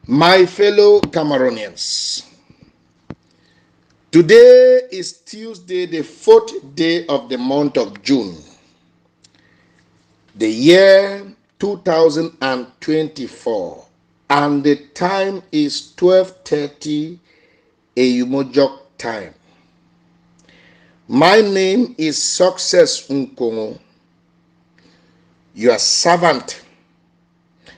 My fellow Cameroonians, today is Tuesday, the 4th day of the month of June, the year 2024, and the time is 12:30 Eyumojok time. My name is Success Nkongho, your servant,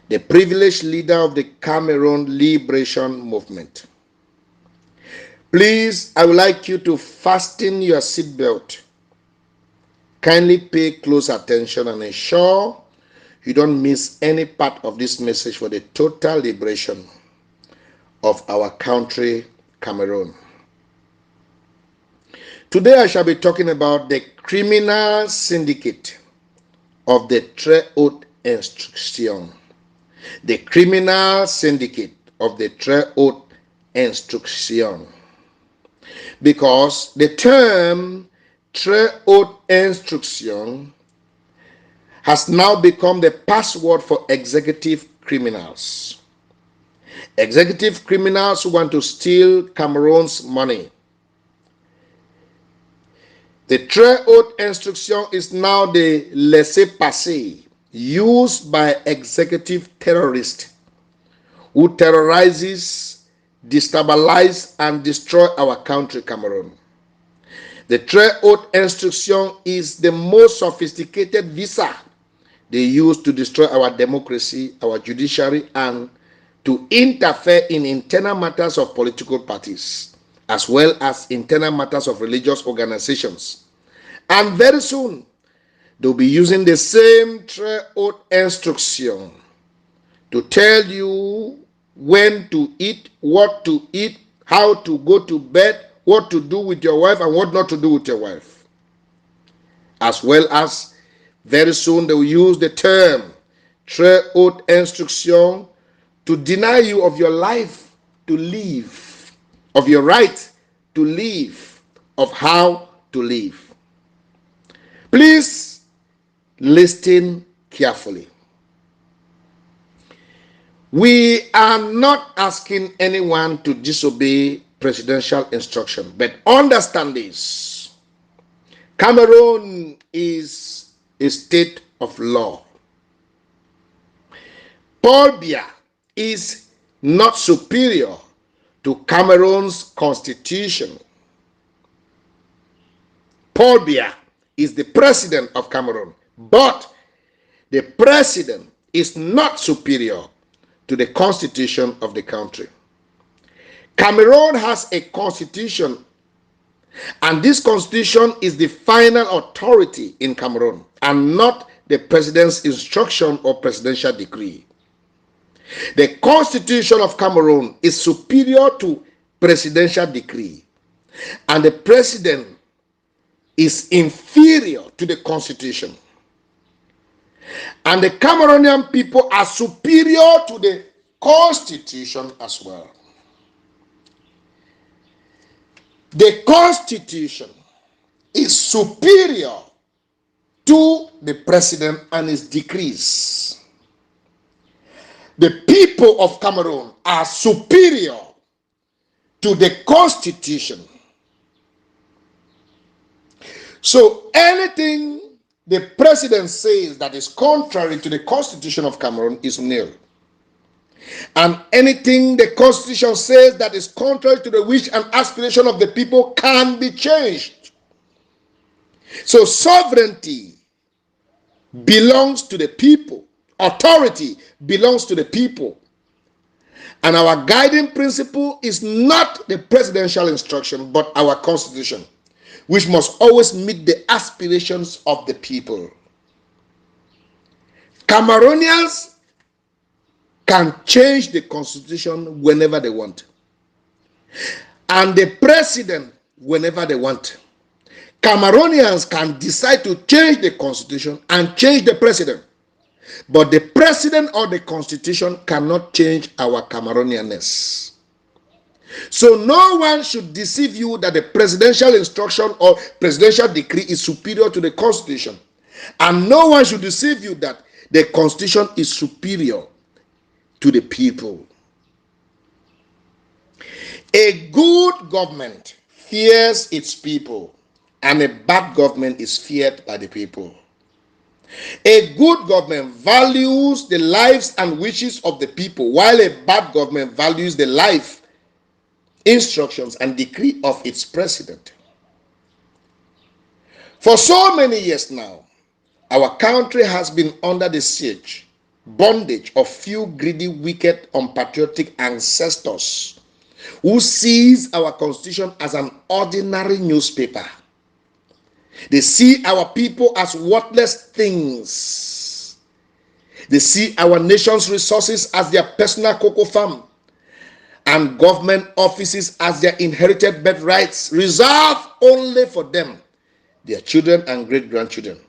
the privileged leader of the Cameroon Liberation Movement. Please, I would like you to fasten your seatbelt. Kindly pay close attention and ensure you don't miss any part of this message for the total liberation of our country, Cameroon. Today I shall be talking about the criminal syndicate of the Très Haut instruction. The criminal syndicate of the Très Haut instruction. Because the term Très Haut instruction has now become the password for executive criminals. Executive criminals who want to steal Cameroon's money. The Très Haut instruction is now the laissez-passer used by executive terrorists who terrorizes, destabilize, and destroy our country, Cameroon. The Très Haut instruction is the most sophisticated visa they use to destroy our democracy, our judiciary, and to interfere in internal matters of political parties, as well as internal matters of religious organizations. And very soon, they'll be using the same Très Haut instruction to tell you when to eat, what to eat, how to go to bed, what to do with your wife, and what not to do with your wife. As well as very soon they will use the term Très Haut instruction to deny you of your life to live, of your right to live, of how to live. Please listen carefully. We are not asking anyone to disobey presidential instruction, but understand this. Cameroon is a state of law. Paul Biya is not superior to Cameroon's constitution. Paul Biya is the president of Cameroon, but the president is not superior to the constitution of the country. Cameroon has a constitution, and this constitution is the final authority in Cameroon and not the president's instruction or presidential decree. The constitution of Cameroon is superior to presidential decree, and the president is inferior to the constitution. And the Cameroonian people are superior to the constitution as well. The constitution is superior to the president and his decrees. The people of Cameroon are superior to the constitution. So anything the president says that is contrary to the constitution of Cameroon is nil. And anything the constitution says that is contrary to the wish and aspiration of the people can be changed. So sovereignty belongs to the people. Authority belongs to the people. And our guiding principle is not the presidential instruction, but our constitution, which must always meet the aspirations of the people. Cameroonians can change the constitution whenever they want, and the president whenever they want. Cameroonians can decide to change the constitution and change the president, but the president or the constitution cannot change our Cameroonianness. So no one should deceive you that the presidential instruction or presidential decree is superior to the constitution. And no one should deceive you that the constitution is superior to the people. A good government fears its people, and a bad government is feared by the people. A good government values the lives and wishes of the people, while a bad government values the life, instructions, and decree of its president. For so many years now, our country has been under the siege, bondage of few greedy, wicked, unpatriotic ancestors who sees our constitution as an ordinary newspaper. They see our people as worthless things. They see our nation's resources as their personal cocoa farm, and government offices as their inherited birthrights reserved only for them, their children and great-grandchildren,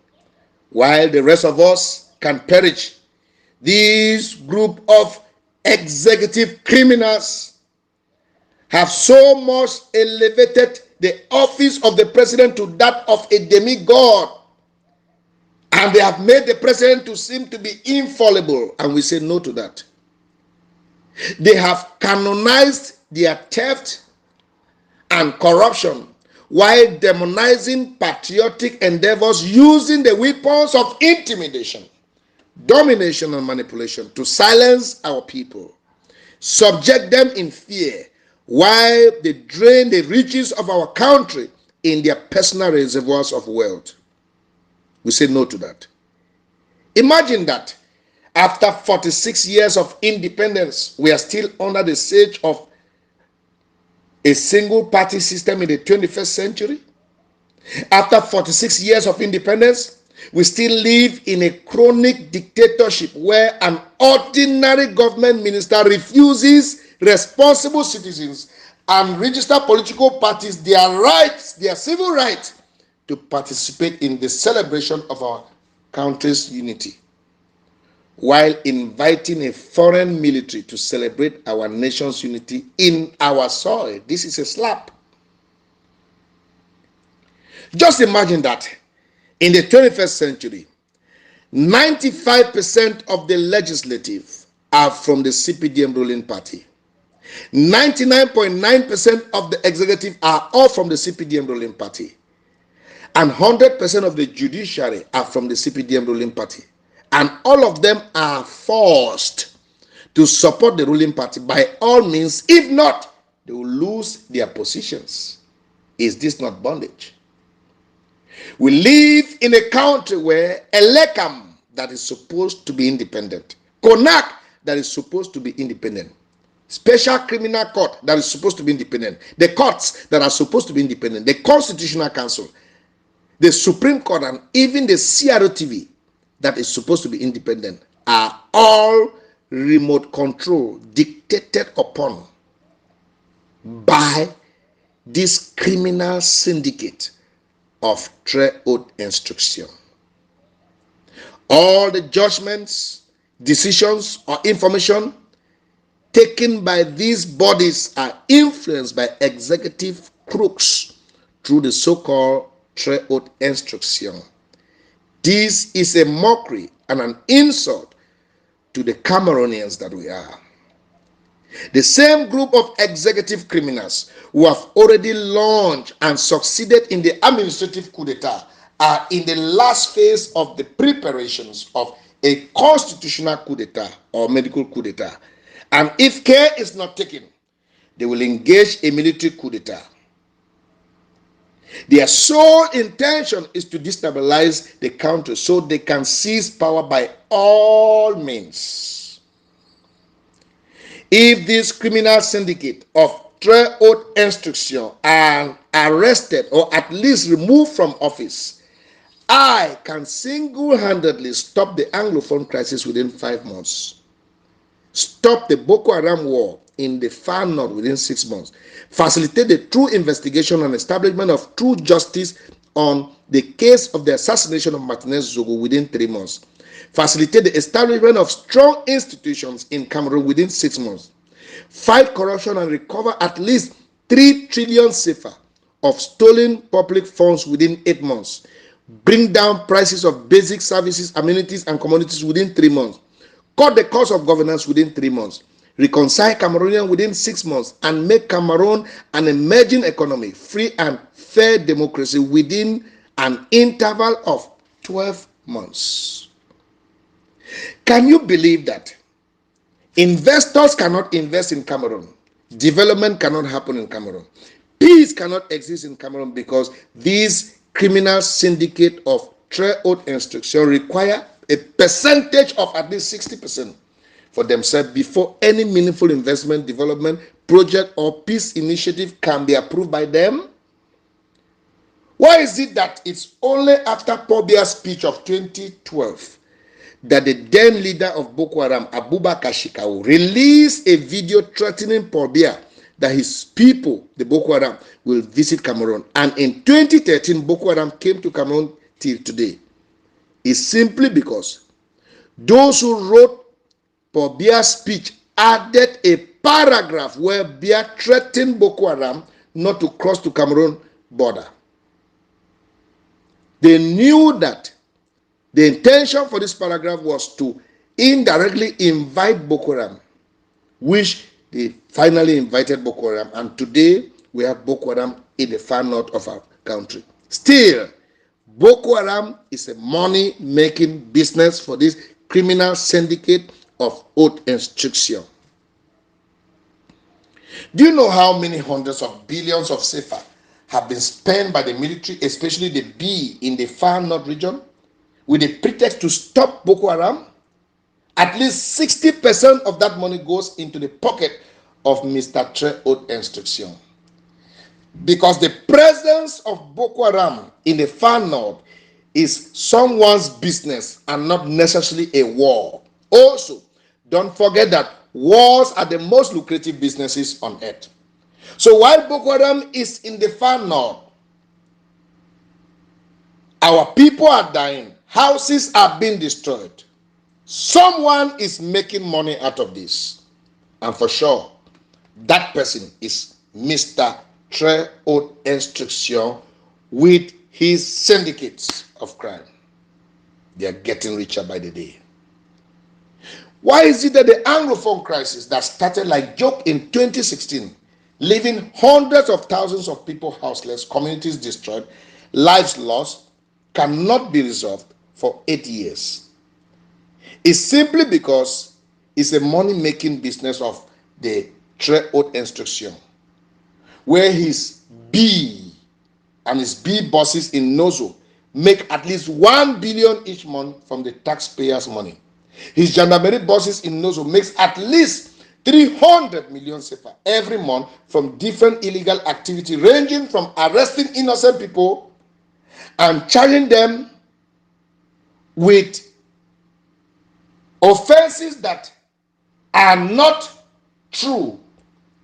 while the rest of us can perish. This group of executive criminals have so much elevated the office of the president to that of a demigod, and they have made the president to seem to be infallible, and we say no to that. They have canonized their theft and corruption while demonizing patriotic endeavors using the weapons of intimidation, domination, and manipulation to silence our people, subject them in fear, while they drain the riches of our country in their personal reservoirs of wealth. We say no to that. Imagine that after 46 years of independence, we are still under the siege of a single party system in the 21st century. After 46 years of independence, we still live in a chronic dictatorship where an ordinary government minister refuses responsible citizens and registered political parties their rights, their civil rights, to participate in the celebration of our country's unity, while inviting a foreign military to celebrate our nation's unity in our soil. This is a slap. Just imagine that in the 21st century, 95% of the legislative are from the CPDM ruling party. 99.9% of the executive are all from the CPDM ruling party. And 100% of the judiciary are from the CPDM ruling party. And all of them are forced to support the ruling party by all means. If not, they will lose their positions. Is this not bondage? We live in a country where Elekam, that is supposed to be independent, CONAC, that is supposed to be independent, Special Criminal Court, that is supposed to be independent, the courts that are supposed to be independent, the Constitutional Council, the Supreme Court, and even the CROTV, that is supposed to be independent, are all remote control dictated upon by this criminal syndicate of Très Haut instruction. All the judgments, decisions, or information taken by these bodies are influenced by executive crooks through the so-called Très Haut instruction. This is a mockery and an insult to the Cameroonians that we are. The same group of executive criminals who have already launched and succeeded in the administrative coup d'etat are in the last phase of the preparations of a constitutional coup d'etat or medical coup d'etat. And if care is not taken, they will engage a military coup d'etat. Their sole intention is to destabilize the country so they can seize power by all means. If this criminal syndicate of Très Haut instruction are arrested or at least removed from office, I can single-handedly stop the Anglophone crisis within 5 months, stop the Boko Haram war in the far north within 6 months, facilitate the true investigation and establishment of true justice on the case of the assassination of Martinez Zogo within 3 months, facilitate the establishment of strong institutions in Cameroon within 6 months, fight corruption and recover at least 3 trillion CFA of stolen public funds within 8 months, bring down prices of basic services, amenities, and commodities within 3 months, cut the cost of governance within 3 months, reconcile Cameroonians within 6 months, and make Cameroon an emerging economy, free and fair democracy within an interval of 12 months. Can you believe that? Investors cannot invest in Cameroon. Development cannot happen in Cameroon. Peace cannot exist in Cameroon because these criminal syndicate of Très Haut instruction require a percentage of at least 60% for themselves before any meaningful investment, development, project, or peace initiative can be approved by them. Why is it that it's only after Paul Biya's speech of 2012 that the then leader of Boko Haram, Abubakar Shekau, released a video threatening Paul Biya that his people, the Boko Haram, will visit Cameroon? And in 2013, Boko Haram came to Cameroon till today. It's simply because those who wrote Paul Biya's speech added a paragraph where Biya threatened Boko Haram not to cross to Cameroon border. They knew that the intention for this paragraph was to indirectly invite Boko Haram, which they finally invited Boko Haram, and today we have Boko Haram in the far north of our country. Still, Boko Haram is a money-making business for this criminal syndicate of haute instruction. Do you know how many hundreds of billions of CFA have been spent by the military, especially the B in the far north region, with the pretext to stop Boko Haram? At least 60% of that money goes into the pocket of Mr. Très Haut instruction. Because the presence of Boko Haram in the far north is someone's business and not necessarily a war. Also, don't forget that wars are the most lucrative businesses on earth. So while Boko Haram is in the far north, our people are dying, houses are being destroyed. Someone is making money out of this. And for sure, that person is Mr. Très Haut instruction with his syndicates of crime. They are getting richer by the day. Why is it that the Anglophone crisis that started like joke in 2016, leaving hundreds of thousands of people houseless, communities destroyed, lives lost, cannot be resolved for 8 years? It's simply because it's a money-making business of the Très Haut instruction, where his B and his B bosses in Nozo make at least 1 billion each month from the taxpayers' money. His gendarmerie bosses in Nozo makes at least 300 million CFA every month from different illegal activity, ranging from arresting innocent people and charging them with offenses that are not true,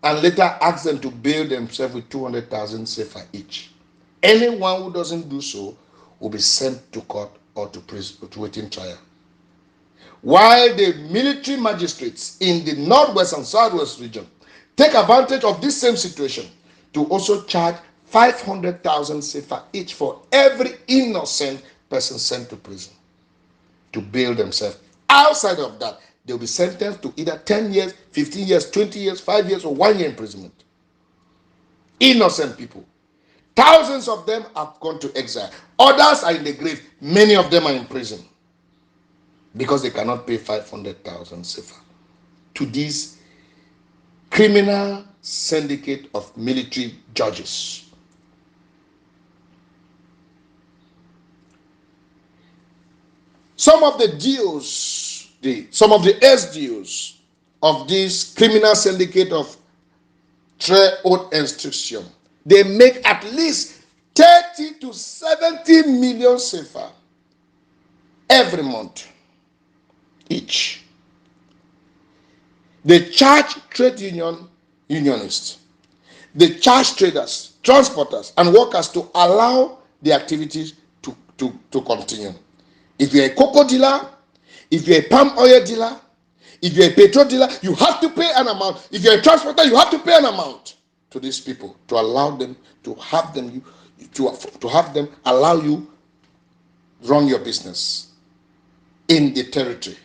and later ask them to bail themselves with 200,000 CFA each. Anyone who doesn't do so will be sent to court or to prison, to waiting trial. While the military magistrates in the northwest and southwest region take advantage of this same situation to also charge 500,000 CFA each for every innocent person sent to prison to bail themselves. Outside of that, they'll be sentenced to either 10 years, 15 years, 20 years, 5 years, or 1 year imprisonment. Innocent people. Thousands of them have gone to exile. Others are in the grave. Many of them are in prison because they cannot pay 500,000 CFA to this criminal syndicate of military judges. Some of the deals, some of the SDOs of this criminal syndicate of Très Haut instruction, they make at least 30 to 70 million CFA every month each. They charge trade unionists, they charge traders, transporters, and workers to allow the activities to continue. If you're a cocoa dealer, if you're a palm oil dealer, if you're a petrol dealer, you have to pay an amount. If you're a transporter, you have to pay an amount to these people to allow them to have them allow you run your business in the territory.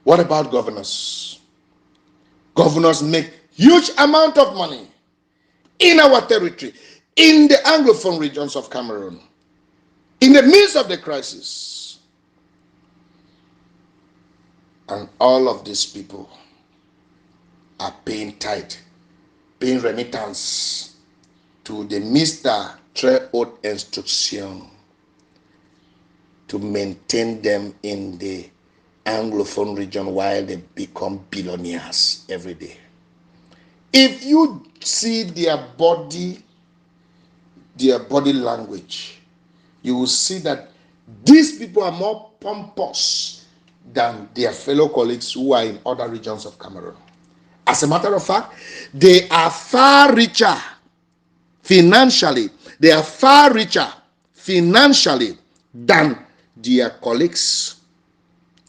What about governors? Governors make huge amount of money in our territory, in the Anglophone regions of Cameroon, in the midst of the crisis. And all of these people are paying tithe, paying remittance to the Mr. Très Haut instruction to maintain them in the Anglophone region while they become billionaires every day. If you see their body language, you will see that these people are more pompous than their fellow colleagues who are in other regions of Cameroon. As a matter of fact, they are far richer financially. They are far richer financially than their colleagues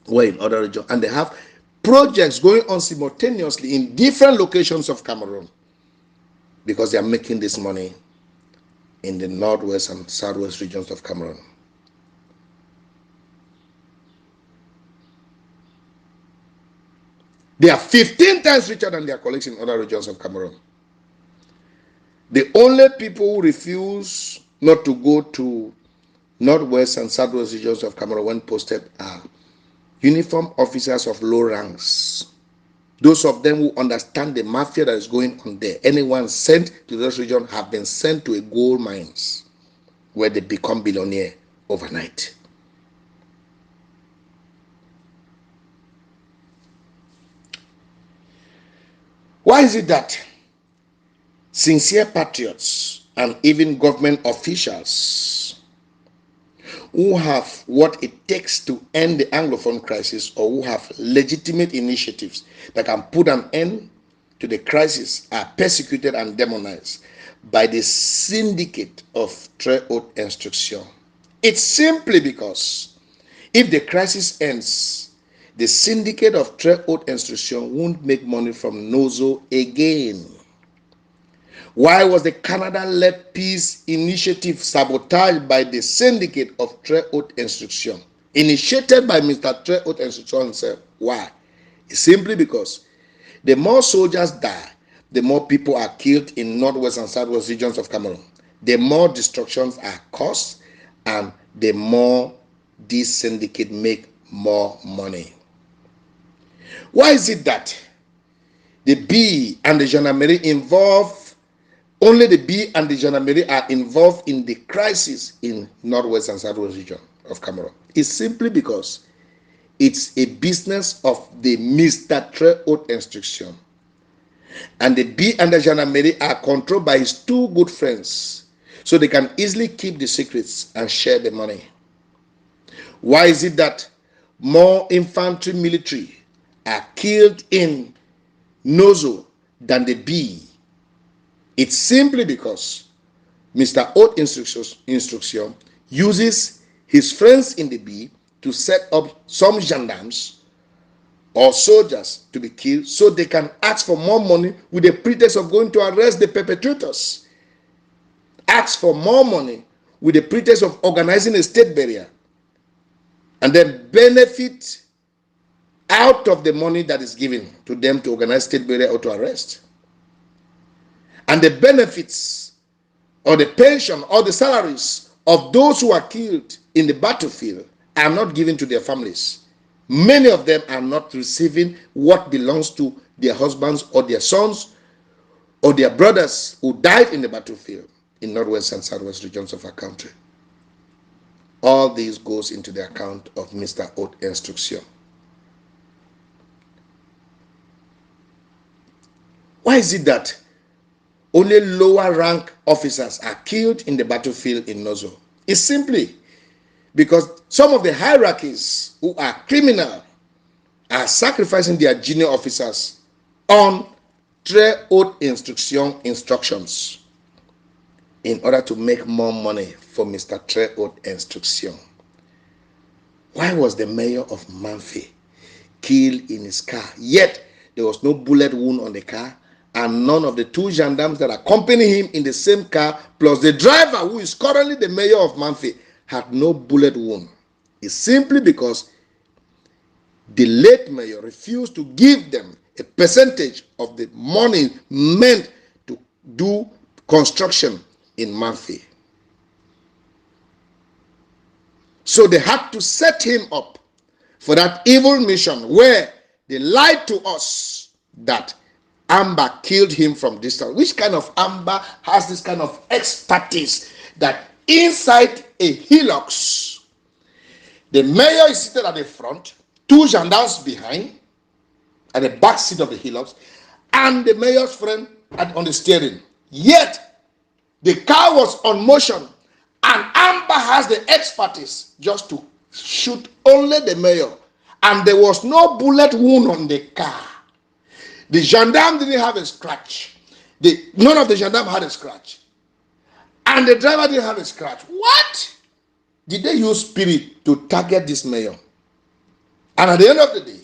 who are in other regions. And they have projects going on simultaneously in different locations of Cameroon because they are making this money in the northwest and southwest regions of Cameroon. They are 15 times richer than their colleagues in other regions of Cameroon. The only people who refuse not to go to northwest and southwest regions of Cameroon when posted are uniformed officers of low ranks. Those of them who understand the mafia that is going on there. Anyone sent to those regions have been sent to a gold mines where they become billionaire overnight. Why is it that sincere patriots and even government officials who have what it takes to end the Anglophone crisis, or who have legitimate initiatives that can put an end to the crisis, are persecuted and demonized by the Syndicate of Très Haut instruction? It's simply because if the crisis ends, the Syndicate of Très Haut instruction won't make money from Nkongho again. Why was the Canada-led peace initiative sabotaged by the Syndicate of Très Haut instruction, initiated by Mr. Très Haut instruction himself? Why? It's simply because the more soldiers die, the more people are killed in northwest and southwest regions of Cameroon, the more destructions are caused, and the more this syndicate make more money. Why is it that the B and the gendarmerie only the B and the gendarmerie are involved in the crisis in northwest and southwest region of Cameroon? It's simply because it's a business of the Mr. Très Haut instruction. And the B and the gendarmerie are controlled by his two good friends, so they can easily keep the secrets and share the money. Why is it that more infantry military are killed in Nkongho than the B? It's simply because Mr. Haut instruction uses his friends in the B to set up some gendarmes or soldiers to be killed so they can ask for more money with the pretext of going to arrest the perpetrators. Ask for more money with the pretext of organizing a state burial, and then benefit out of the money that is given to them to organize state burial or to arrest. And the benefits or the pension or the salaries of those who are killed in the battlefield are not given to their families. Many of them are not receiving what belongs to their husbands or their sons or their brothers who died in the battlefield in northwest and southwest regions of our country. All this goes into the account of Mr. Haut instruction. Why is it that only lower rank officers are killed in the battlefield in Nkongho? It's simply because some of the hierarchies who are criminal are sacrificing their junior officers on Très Haut instructions in order to make more money for Mr. Très Haut instruction. Why was the mayor of Manfi killed in his car, yet there was no bullet wound on the car, and none of the two gendarmes that accompany him in the same car, plus the driver who is currently the mayor of Manfi, had no bullet wound? It's simply because The late mayor refused to give them a percentage of the money meant to do construction in Manfi. So they had to set him up for that evil mission where they lied to us that Amber killed him from distance. Which kind of Amber has this kind of expertise that inside a hillox, the mayor is seated at the front, two gendarmes behind, at the back seat of the hillox, and the mayor's friend on the steering. Yet, the car was on motion, and Amber has the expertise just to shoot only the mayor. And there was no bullet wound on the car. The gendarme didn't have a scratch. None of the gendarmes had a scratch. And the driver didn't have a scratch. What? Did they use spirit to target this mayor? And at the end of the day,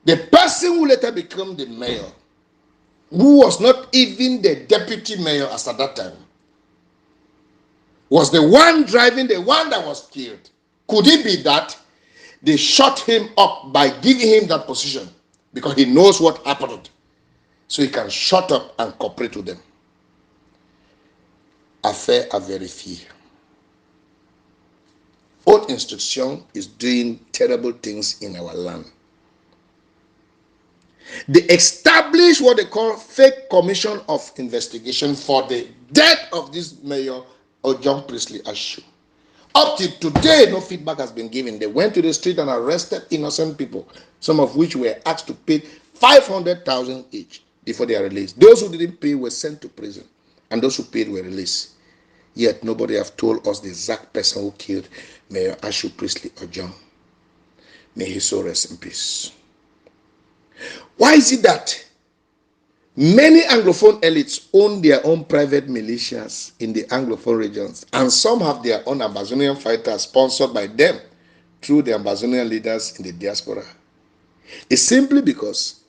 the person who later became the mayor, who was not even the deputy mayor as at that time, was the one driving the one that was killed. Could it be that they shot him up by giving him that position because he knows what happened, so he can shut up and cooperate with them? Affaire à vérifier. Haute instruction is doing terrible things in our land. They established what they call fake commission of investigation for the death of this mayor or John Priestley Ashu. Up to today, no feedback has been given. They went to the street and arrested innocent people, some of which were asked to pay 500,000 each before they are released. Those who didn't pay were sent to prison, and those who paid were released. Yet nobody have told us the exact person who killed Mayor Ashu Priestley Ojong. May his soul rest in peace. Why is it that many Anglophone elites own their own private militias in the Anglophone regions, and some have their own Ambazonian fighters sponsored by them through the Ambazonian leaders in the diaspora? It's simply because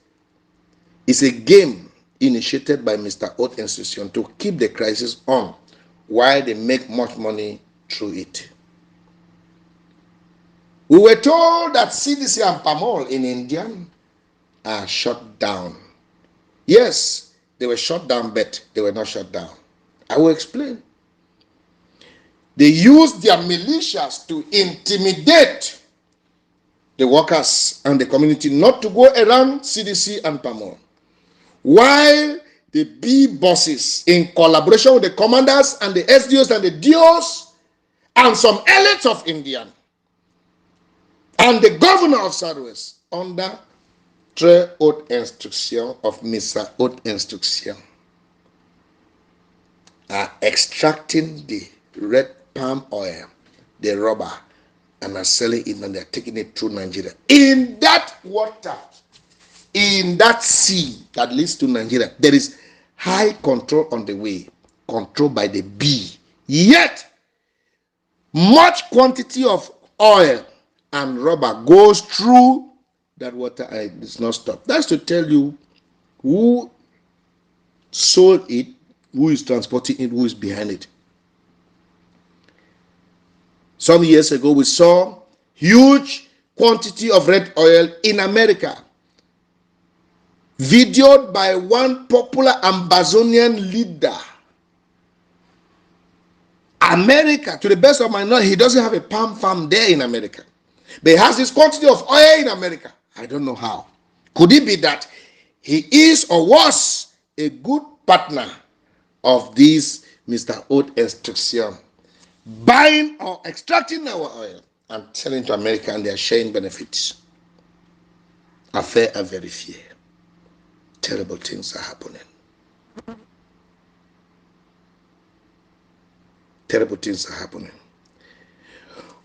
it's a game initiated by Mr. Haute Institution to keep the crisis on while they make much money through it. We were told that CDC and PAMOL in India are shut down. Yes, they were shut down, but they were not shut down. I will explain. They used their militias to intimidate the workers and the community not to go around CDC and PAMOL, while the B bosses, in collaboration with the commanders and the SDOs and the DOs and some elites of India and the governor of Southwest, under Très Haute Instruction of Mr. Haute Instruction, are extracting the red palm oil, the rubber, and are selling it, and they're taking it through Nigeria. In that water, in that sea that leads to Nigeria, there is high control on the way, controlled by the bee. Yet, much quantity of oil and rubber goes through that water and it's not stopped. That's to tell you who sold it, who is transporting it, who is behind it. Some years ago, we saw huge quantity of red oil in America, videoed by one popular Ambazonian leader. America, to the best of my knowledge, he doesn't have a palm farm there in America, but he has this quantity of oil in America. I don't know how. Could it be that he is or was a good partner of this Mr. Haute Instruction, buying or extracting our oil and selling to America, and they are sharing benefits? Affaire à vérifier. Terrible things are happening. Terrible things are happening.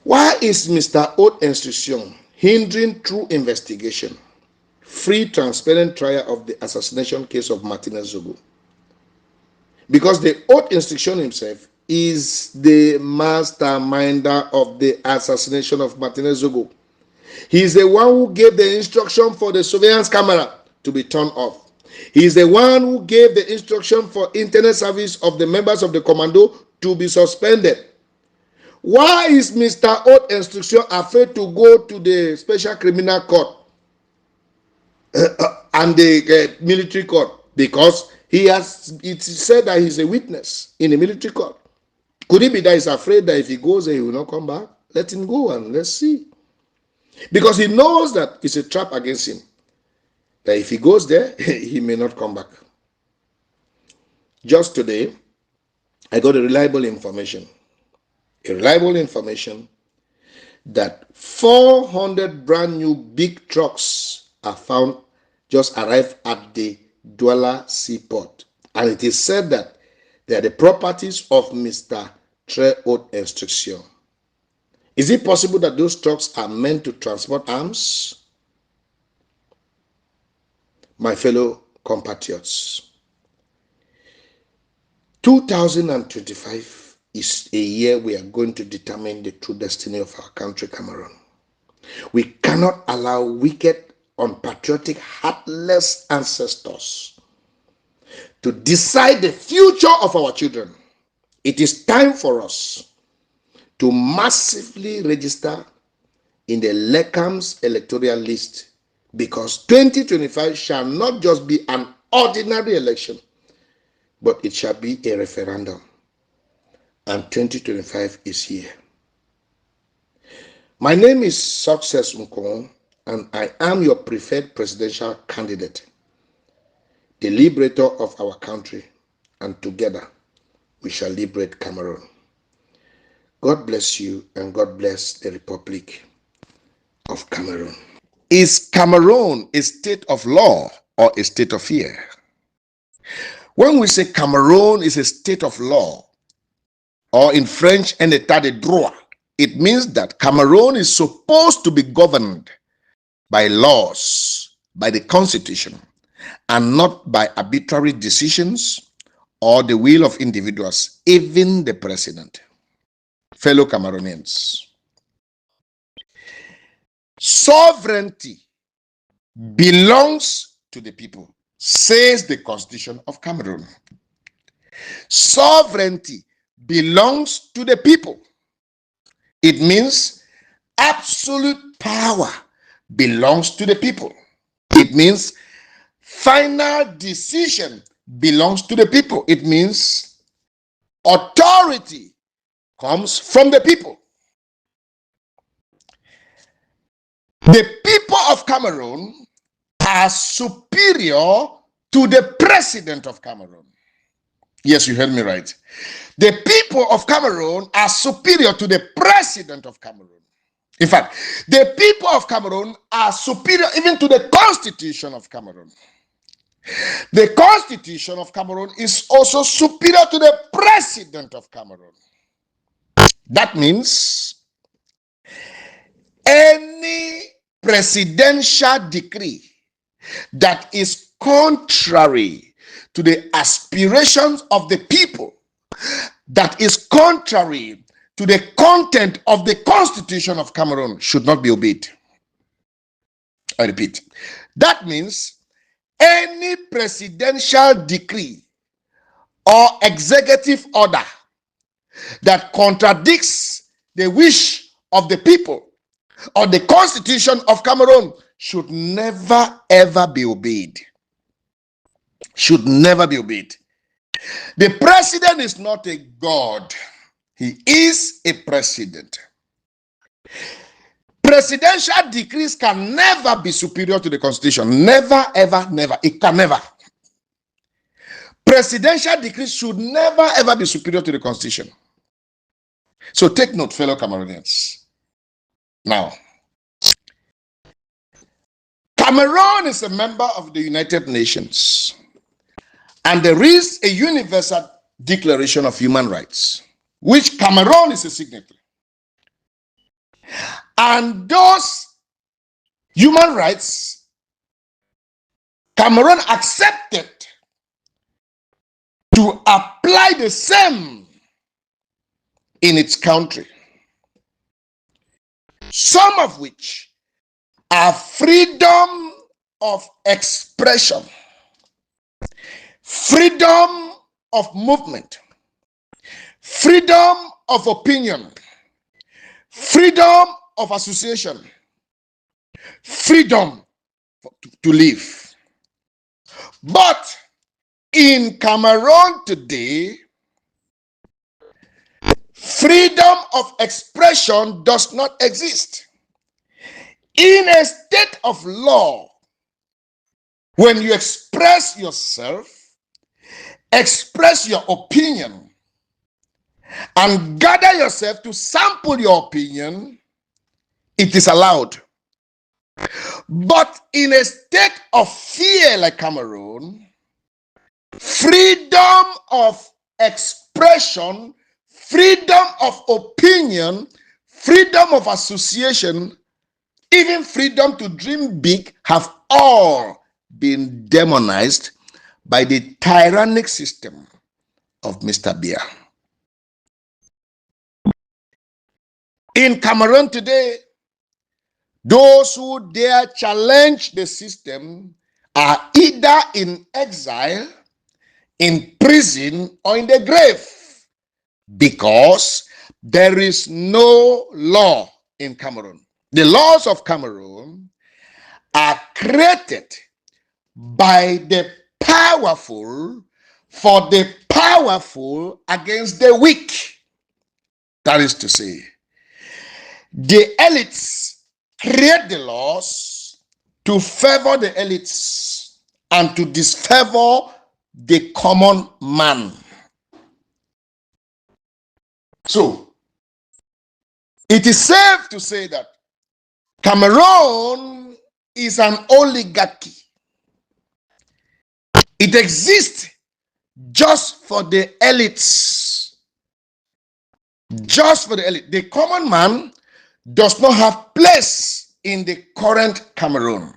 Why is Mr. Haute Instruction hindering true investigation, free, transparent trial of the assassination case of Martinez Zogo? Because the Haute Instruction himself is the masterminder of the assassination of Martinez Zogo. He is the one who gave the instruction for the surveillance camera to be turned off. He is the one who gave the instruction for internet service of the members of the commando to be suspended. Why is Mr. Haute Instruction afraid to go to the special criminal court and the military court? Because it's said that he's a witness in the military court. Could it be that he's afraid that if he goes there, he will not come back? Let him go and let's see. Because he knows that it's a trap against him. That if he goes there, he may not come back. Just today, I got a reliable information that 400 brand new big trucks are found, just arrived at the Douala seaport. And it is said that they are the properties of Mr. Très Haut Instruction. Is it possible that those trucks are meant to transport arms? My fellow compatriots, 2025 is a year we are going to determine the true destiny of our country, Cameroon. We cannot allow wicked, unpatriotic, heartless ancestors to decide the future of our children. It is time for us to massively register in the LECAM's electoral list, because 2025 shall not just be an ordinary election, but it shall be a referendum. And 2025 is here. My name is Success Nkongho, and I am your preferred presidential candidate, the liberator of our country, and together we shall liberate Cameroon. God bless you, and God bless the Republic of Cameroon. Is Cameroon a state of law or a state of fear? When we say Cameroon is a state of law, or in French, un état de droit, it means that Cameroon is supposed to be governed by laws, by the constitution, and not by arbitrary decisions or the will of individuals, even the president. Fellow Cameroonians, sovereignty belongs to the people, says the Constitution of Cameroon. Sovereignty belongs to the people. It means absolute power belongs to the people. It means final decision belongs to the people. It means authority comes from the people. The people of Cameroon are superior to the president of Cameroon. Yes, you heard me right. The people of Cameroon are superior to the president of Cameroon. In fact, the people of Cameroon are superior even to the constitution of Cameroon. The constitution of Cameroon is also superior to the president of Cameroon. That means any presidential decree that is contrary to the aspirations of the people, that is contrary to the content of the Constitution of Cameroon, should not be obeyed. I repeat, that means any presidential decree or executive order that contradicts the wish of the people or the Constitution of Cameroon should never ever be obeyed. Should never be obeyed. The president is not a god. He is a president. Presidential decrees can never be superior to the Constitution. Never, ever, never. It can never. Presidential decrees should never, ever be superior to the Constitution. So take note, fellow Cameroonians. Now, Cameroon is a member of the United Nations, and there is a Universal Declaration of Human Rights, which Cameroon is a signatory. And those human rights, Cameroon accepted to apply the same in its country, some of which are freedom of expression, freedom of movement, freedom of opinion, freedom of association, freedom to live. But in Cameroon today, freedom of expression does not exist. In a state of law, when you express yourself, express your opinion, and gather yourself to sample your opinion, it is allowed. But in a state of fear like Cameroon, freedom of expression, freedom of opinion, freedom of association, even freedom to dream big have all been demonized by the tyrannic system of Mr. Biya. In Cameroon today, those who dare challenge the system are either in exile, in prison, or in the grave, because there is no law in Cameroon. The laws of Cameroon are created by the powerful for the powerful against the weak. That is to say, the elites create the laws to favor the elites and to disfavor the common man. So, it is safe to say that Cameroon is an oligarchy. It exists just for the elites. Just for the elite. The common man does not have place in the current Cameroon.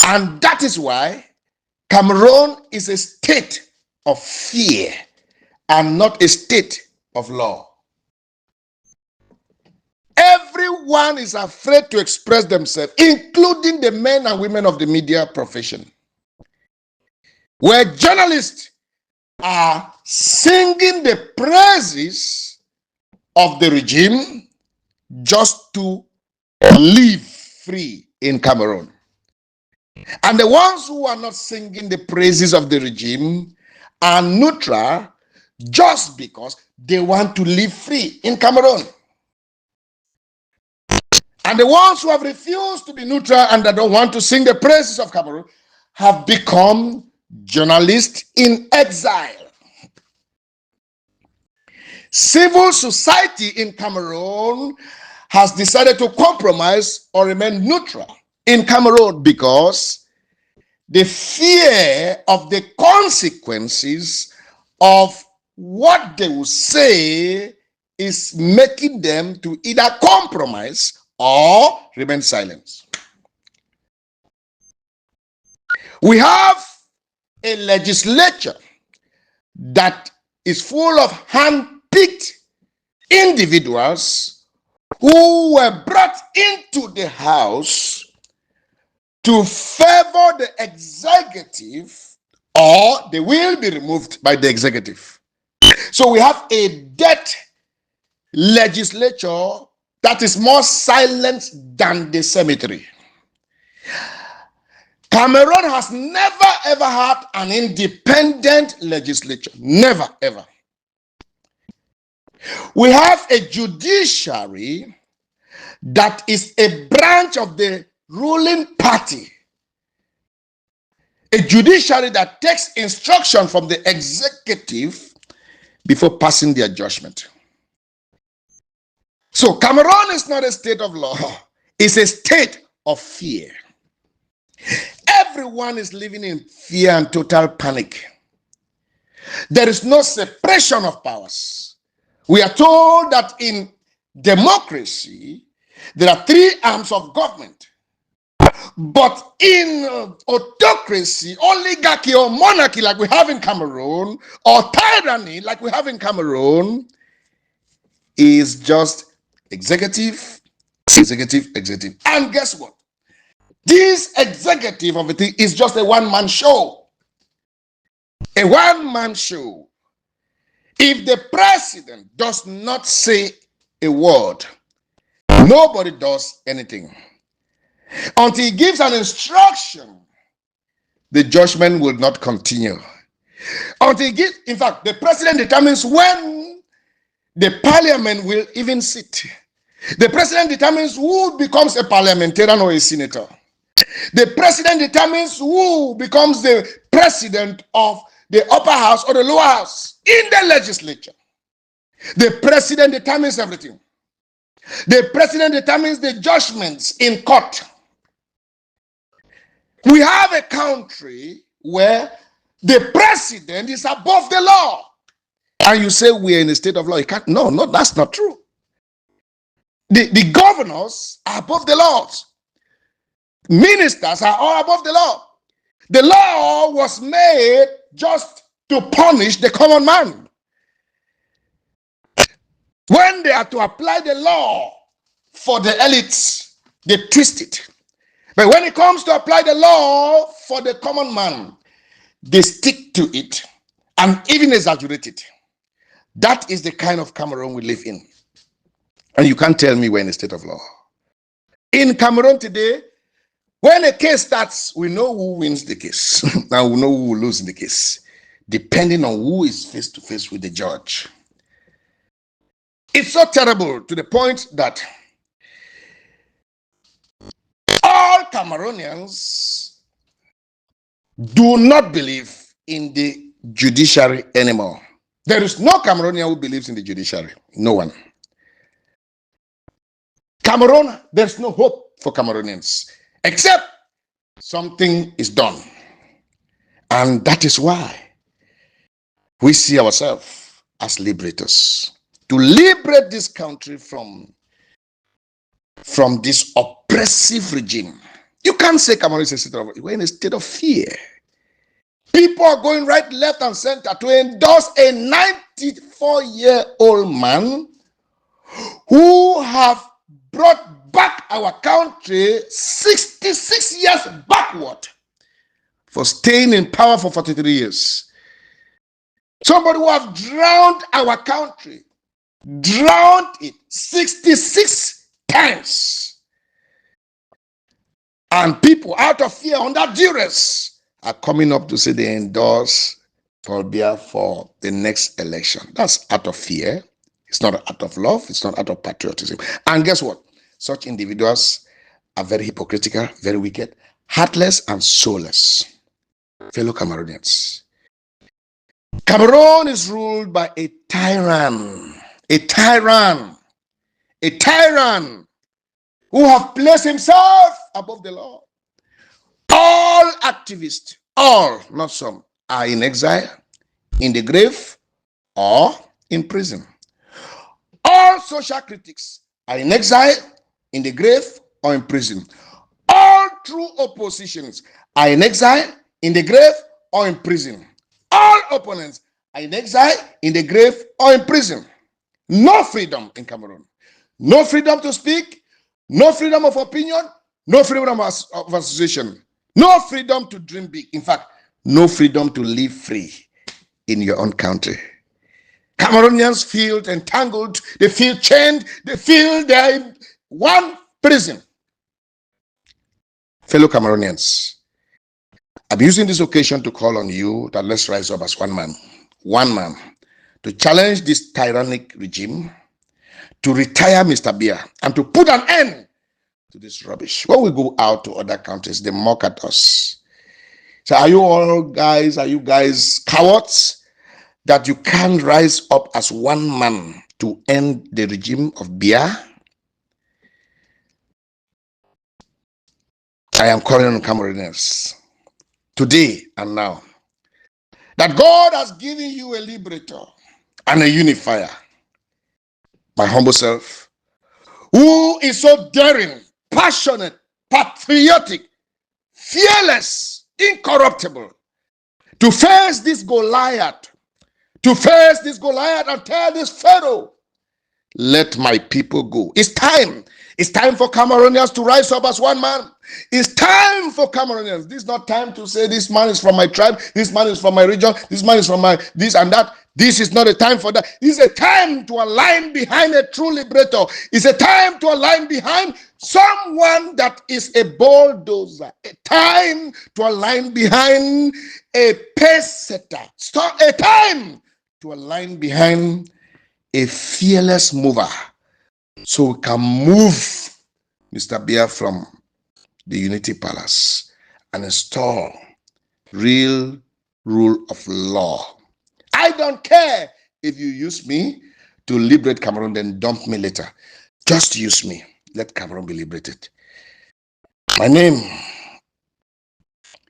And that is why Cameroon is a state of fear and not a state of law. Everyone is afraid to express themselves, including the men and women of the media profession, where journalists are singing the praises of the regime just to live free in Cameroon. And the ones who are not singing the praises of the regime are neutral just because they want to live free in Cameroon. And the ones who have refused to be neutral and that don't want to sing the praises of Cameroon have become journalists in exile. Civil society in Cameroon has decided to compromise or remain neutral in Cameroon because the fear of the consequences of what they will say is making them to either compromise or remain silent. We have a legislature that is full of hand-picked individuals who were brought into the house to favor the executive, or they will be removed by the executive. So we have a dead legislature that is more silent than the cemetery. Cameroon has never ever had an independent legislature. Never ever. We have a judiciary that is a branch of the ruling party. A judiciary that takes instruction from the executive before passing their judgment. So Cameroon is not a state of law. It's a state of fear. Everyone is living in fear and total panic. There is no separation of powers. We are told that in democracy, there are three arms of government. But in autocracy, oligarchy or monarchy like we have in Cameroon, or tyranny like we have in Cameroon, is just executive, executive, executive. And guess what? This executive of the thing is just a one-man show. A one-man show. If the president does not say a word, nobody does anything. Until he gives an instruction, the judgment will not continue. Until he gives, in fact, the president determines when the parliament will even sit. The president determines who becomes a parliamentarian or a senator. The president determines who becomes the president of the upper house or the lower house in the legislature. The president determines everything. The president determines the judgments in court. We have a country where the president is above the law. And you say we are in a state of law. You can't. No, that's not true. The governors are above the laws. Ministers are all above the law. The law was made just to punish the common man. When they are to apply the law for the elites, they twist it. But when it comes to apply the law for the common man, they stick to it and even exaggerate it. That is the kind of Cameroon we live in. And you can't tell me we're in a state of law. In Cameroon today, when a case starts, we know who wins the case. And we know who will lose in the case, depending on who is face to face with the judge. It's so terrible to the point that all Cameroonians do not believe in the judiciary anymore. There is no Cameroonian who believes in the judiciary. No one. Cameroon, there's no hope for Cameroonians, except something is done. And that is why we see ourselves as liberators. To liberate this country from this oppressive regime. You can't say Cameroon is a state of, we're in a state of fear. People are going right, left, and center to endorse a 94-year-old man who have brought back our country 66 years backward for staying in power for 43 years. Somebody who have drowned our country, drowned it 66 times. And people out of fear, under duress, are coming up to say they endorse Paul Biya for the next election. That's out of fear. It's not out of love. It's not out of patriotism. And guess what? Such individuals are very hypocritical, very wicked, heartless, and soulless. Fellow Cameroonians, Cameroon is ruled by a tyrant. A tyrant who have placed himself above the law. All activists, all, not some, are in exile, in the grave, or in prison. All social critics are in exile, in the grave, or in prison. All true oppositions are in exile, in the grave, or in prison. All opponents are in exile, in the grave, or in prison. No freedom in Cameroon. No freedom to speak, no freedom of opinion, no freedom of association, no freedom to dream big. In fact, no freedom to live free in your own country. Cameroonians feel entangled, they feel chained, they feel they're in one prison. Fellow Cameroonians, I'm using this occasion to call on you that let's rise up as one man, to challenge this tyrannic regime, to retire Mr. Biya, and to put an end to this rubbish. When we go out to other countries, they mock at us. So are you guys cowards that you can't rise up as one man to end the regime of Biya? I am calling on Cameroonians today and now that God has given you a liberator and a unifier, my humble self, who is so daring, passionate, patriotic, fearless, incorruptible, to face this Goliath, and tell this Pharaoh, let my people go. It's time. It's time for Cameroonians to rise up as one man. It's time for Cameroonians. This is not time to say this man is from my tribe, this man is from my region, this man is from my this and that. This is not a time for that. This is a time to align behind a true liberator. It's a time to align behind someone that is a bulldozer. A time to align behind a pace setter. A time to align behind a fearless mover. So we can move Mr. Bia from the Unity Palace and install real rule of law. I don't care if you use me to liberate Cameroon, then dump me later. Just use me. Let Cameroon be liberated. My name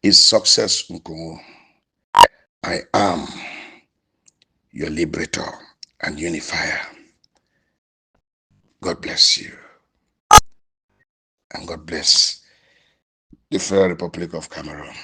is Success Nkongho. I am your liberator and unifier. God bless you. And God bless the Federal Republic of Cameroon.